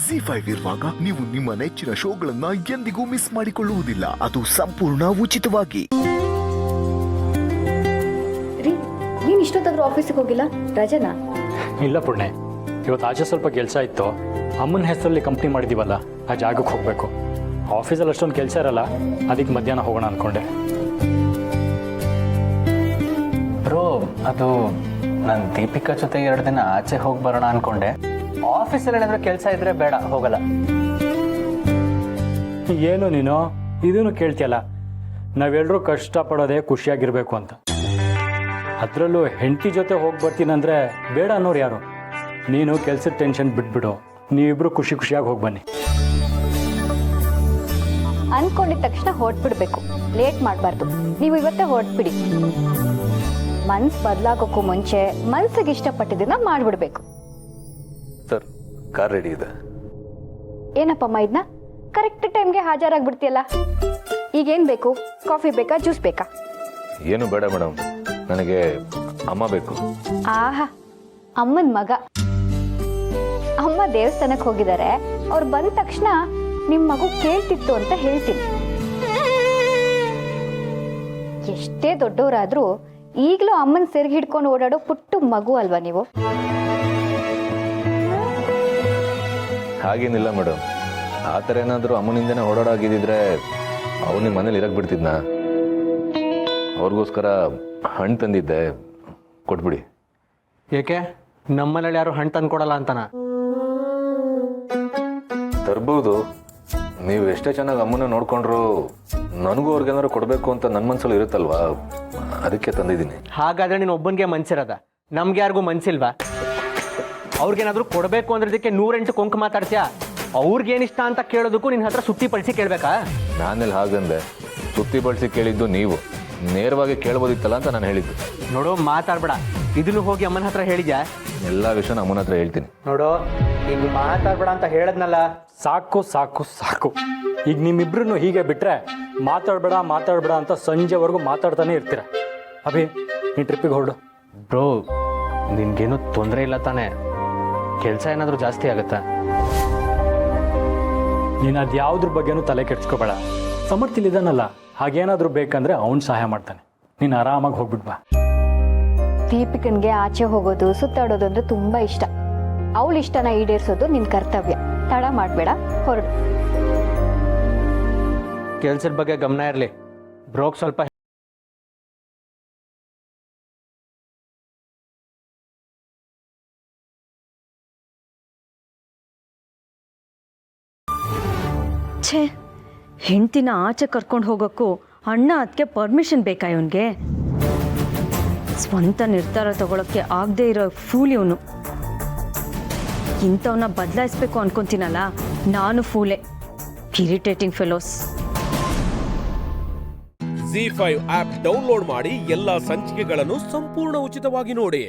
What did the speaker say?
ZEE5 ಇರುವಾಗ ನೀವು ನಿಮ್ಮ ನೆಚ್ಚಿನ ಶೋಗಳನ್ನ ಎಂದಿಗೂ ಮಿಸ್ ಮಾಡಿಕೊಳ್ಳುವುದಿಲ್ಲ. ಅದು ಸಂಪೂರ್ಣ ಉಚಿತವಾಗಿ. ನೀನ್ ಇಷ್ಟೊತ್ತಾದ್ರೂ ಆಫೀಸಿಗೆ ಹೋಗಿಲ್ಲ, ರಜನಾ? ಇಲ್ಲ ಪುಣ್ಯ, ಇವತ್ತು ಆಚೆ ಸ್ವಲ್ಪ ಕೆಲಸ ಇತ್ತು. ಅಮ್ಮನ ಹೆಸರಲ್ಲಿ ಕಂಪ್ನಿ ಮಾಡಿದೀವಲ್ಲ, ಆ ಜಾಗಕ್ಕೆ ಹೋಗಬೇಕು. ಆಫೀಸಲ್ಲಿ ಅಷ್ಟೊಂದು ಕೆಲಸ ಇರಲ್ಲ, ಅದಕ್ಕೆ ಮಧ್ಯಾಹ್ನ ಹೋಗೋಣ ಅಂದ್ಕೊಂಡೆ. ಬ್ರೋ, ಅದು ನಾನು ದೀಪಿಕಾ ಜೊತೆಗೆ 2 ದಿನ ಆಚೆ ಹೋಗಿ ಬರೋಣ ಅಂದ್ಕೊಂಡೆ. ಆಫೀಸಲ್ಲಿ ಏನಾದರೂ ಕೆಲಸ ಇದ್ರೆ ಬೇಡ, ಹೋಗಲ್ಲ. ಏನು ನೀನು ಇದನ್ನು ಕೇಳ್ತಿಯಲ್ಲ? ನಾವೆಲ್ಲರೂ ಕಷ್ಟಪಡೋದೇ ಖುಷಿಯಾಗಿರ್ಬೇಕು ಅಂತ. ಅದರಲ್ಲೂ ಹೆಂಡತಿ ಜೊತೆ ಹೋಗಿ ಬರ್ತೀನಂದ್ರೆ ಬೇಡ ಅನ್ನೋರು ಯಾರು? ನೀನು ಕೆಲಸದ ಟೆನ್ಷನ್ ಬಿಟ್ಬಿಡು, ನೀವಿಬ್ರು ಖುಷಿ ಖುಷಿಯಾಗಿ ಹೋಗಿ ಬನ್ನಿ. ಅನ್ಕೊಂಡಿದ ತಕ್ಷಣ ಹೊರಟ್ಬಿಡ್ಬೇಕು, ಲೇಟ್ ಮಾಡಬಾರ್ದು. ನೀವು ಇವತ್ತೇ ಹೊರಟ್ಬಿಡಿ. ಮನ್ಸು ಬದಲಾಗೋಕ್ಕೂ ಮುಂಚೆ ಮನ್ಸಿಗೆ ಇಷ್ಟಪಟ್ಟಿದ್ದನ್ನ ಮಾಡ್ಬಿಡ್ಬೇಕು. ಸರ್, ಕಾರ್ ರೆಡಿ ಇದೆ. ಏನಪ್ಪಮ್ಮ ಇದನ್ನ ಕರೆಕ್ಟ್ ಟೈಮ್ಗೆ ಹಾಜರಾಗ್ಬಿಡ್ತೀಯಲ್ಲ. ಈಗೇನು ಬೇಕು? ಕಾಫಿ ಬೇಕಾ, ಜ್ಯೂಸ್ ಬೇಕಾ? ಏನು ಬೇಡ ಮೇಡಮ್, ನನಗೆ ಅಮ್ಮ ಬೇಕು. ಆಹಾ, ಅಮ್ಮನ ಮಗ. ಅಮ್ಮ ದೇವಸ್ಥಾನಕ್ಕೆ ಹೋಗಿದ್ದಾರೆ. ಅವ್ರು ಬಂದ ತಕ್ಷಣ ನಿಮ್ಮ ಮಗು ಕೇಳ್ತಿತ್ತು ಅಂತ ಹೇಳ್ತೀನಿ. ಎಷ್ಟೇ ದೊಡ್ಡವರಾದ್ರೂ ಈಗಲೂ ಅಮ್ಮನ ಸೆರ್ಗಿ ಹಿಡ್ಕೊಂಡು ಓಡಾಡೋ ಪುಟ್ಟು ಮಗು ಅಲ್ವಾ ನೀವು? ಹಾಗೇನಿಲ್ಲ ಮೇಡಮ್, ಆ ಥರ ಏನಾದರೂ ಅಮ್ಮನಿಂದನೇ ಓಡಾಡಾಗಿದ್ದಿದ್ರೆ ಅವ್ರು ನಿಮ್ಮ ಮನೇಲಿ ಇರಕ್ಕೆ ಬಿಡ್ತಿದ್ನಾ? ಅವ್ರಿಗೋಸ್ಕರ ಹಣ್ಣು ತಂದಿದ್ದೆ, ಕೊಟ್ಬಿಡಿ. ಏಕೆ ನಮ್ಮನೇಲಿ ಯಾರು ಹಣ್ಣು ತಂದು ಕೊಡಲ್ಲ ಅಂತನಾ? ತರ್ಬೋದು, ನೀವು ಎಷ್ಟೇ ಚೆನ್ನಾಗಿ ಅಮ್ಮನ ನೋಡ್ಕೊಂಡ್ರು ನನಗೂ ಅವ್ರಿಗೇನಾದ್ರು ಕೊಡಬೇಕು ಅಂತ ನನ್ನ ಮನಸ್ಸಲ್ಲಿ ಇರುತ್ತಲ್ವಾ, ಅದಕ್ಕೆ ತಂದಿದ್ದೀನಿ. ಹಾಗಾದ್ರೆ ನೀನು ಒಬ್ಬನಿಗೆ ಮನ್ಸಿರದ, ನಮ್ಗೆ ಯಾರಿಗೂ ಮನ್ಸಿಲ್ವಾ? ಅವ್ರಿಗೇನಾದ್ರೂ ಕೊಡಬೇಕು ಅಂದ್ರದಕ್ಕೆ 108 ಕೊಂಕು ಮಾತಾಡ್ತೀಯಾ? ಅವ್ರಿಗೇನಿಷ್ಟ ಅಂತ ಕೇಳೋದಕ್ಕೂ ನಿನ್ನ ಹತ್ರ ಸುತ್ತಿ ಪಡಿಸಿ ಕೇಳಬೇಕಾ? ನಾನೆಲ್ಲಿ ಹಾಗಂದೆ, ಸುತ್ತಿ ಬಳಸಿ ಕೇಳಿದ್ದು ನೀವು, ನೇರವಾಗಿ ಕೇಳ್ಬೋದಿತ್ತಲ್ಲ ಅಂತ ನಾನು ಹೇಳಿದ್ದು. ನೋಡು, ಮಾತಾಡ್ಬೇಡ. ಇದನ್ನು ಹೋಗಿ ಅಮ್ಮನ ಹತ್ರ ಹೇಳಿದ್ಯಾ? ಎಲ್ಲ ವಿಷಯನ ಅಮ್ಮನ ಹತ್ರ ಹೇಳ್ತೀನಿ. ನೋಡು, ಈಗ ಮಾತಾಡ್ಬೇಡ ಅಂತ ಹೇಳದ್ನಲ್ಲ. ಸಾಕು ಸಾಕು ಸಾಕು. ಈಗ ನಿಮ್ಮಿಬ್ರು ಹೀಗೆ ಬಿಟ್ರೆ ಮಾತಾಡ್ಬೇಡ ಮಾತಾಡ್ಬೇಡ ಅಂತ ಸಂಜೆವರೆಗೂ ಮಾತಾಡ್ತಾನೆ ಇರ್ತೀರ. ಅಭಿ, ನೀನು ಟ್ರಿಪ್ಪಿಗೆ ಹೊರಡು. ಬ್ರೋ, ನಿನ್ಗೇನು ತೊಂದರೆ ಇಲ್ಲ ತಾನೆ? ಕೆಲಸ ಏನಾದರೂ ಜಾಸ್ತಿ ಆಗುತ್ತಾ? ನೀನು ಅದು ಯಾವುದ್ರ ಬಗ್ಗೆನೂ ತಲೆ ಕೆಡ್ಸ್ಕೋಬೇಡ. ಸಮರ್ಥಿಲಿದ್ದಾನಲ್ಲ, ಹಾಗೇನಾದರೂ ಬೇಕಂದ್ರೆ ಅವ್ನು ಸಹಾಯ ಮಾಡ್ತಾನೆ. ನೀನು ಆರಾಮಾಗಿ ಹೋಗ್ಬಿಡ್ಬಾ. ದೀಪಿಕನ್ಗೆ ಆಚೆ ಹೋಗೋದು, ಸುತ್ತಾಡೋದು ಅಂದ್ರೆ ತುಂಬಾ ಇಷ್ಟ. ಅವಳ ಇಷ್ಟನ ಈಡೇರಿಸೋದು ನಿನ್ ಕರ್ತವ್ಯ. ತಡ ಮಾಡಬೇಡ, ಹೊರಡು. ಕೆಲ್ಸದ ಬಗ್ಗೆ ಗಮನ ಇರಲಿ. ಬ್ರೋಕ್ ಸ್ವಲ್ಪ ಛೇ, ಹೆಂಡ್ತಿನ ಆಚೆ ಕರ್ಕೊಂಡು ಹೋಗೋಕ್ಕೂ ಅಣ್ಣ ಅದಕ್ಕೆ ಪರ್ಮಿಷನ್ ಬೇಕಾ ಇವನಿಗೆ? ಸ್ವಂತ ನಿರ್ಧಾರ ತಗೊಳಕ್ಕೆ ಆಗದೆ ಇರೋ ಫೂಲ್ ಇವನು. ಇಂಥವನ್ನ ಬದಲಾಯಿಸ್ಬೇಕು ಅನ್ಕೊಂತೀನಲ್ಲ, ನಾನು ಫೂಲೆ. Irritating fellows. ZEE5 app download ಮಾಡಿ ಎಲ್ಲಾ ಸಂಚಿಕೆಗಳನ್ನು ಸಂಪೂರ್ಣ ಉಚಿತವಾಗಿ ನೋಡಿ.